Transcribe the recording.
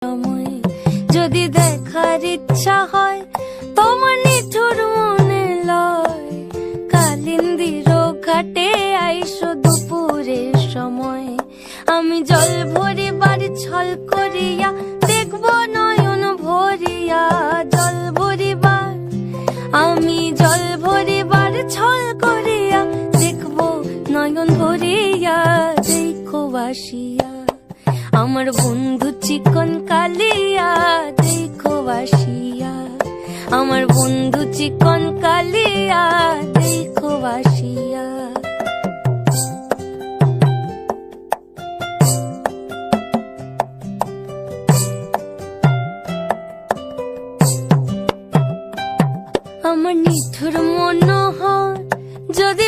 সময় যদি দেখার ইচ্ছা হয় তোমার নিঠুর মনে লয়, কালিন্দির ঘাটে আইসো দুপুরের সময়। আমি জল ভরিবার ছল করিয়া দেখব নয়ন ভরিয়া, জল ভরিবার আমি জল ভরিবার ছল করিয়া দেখব নয়ন ভরিয়া। দেখো বাসিয়া আমার বন্ধু চিকন কালিয়া, দেখো বাসিয়া আমার বন্ধু চিকন কালিয়া, দেখো বাসিয়া। আমার নিঠুর মনোহর যদি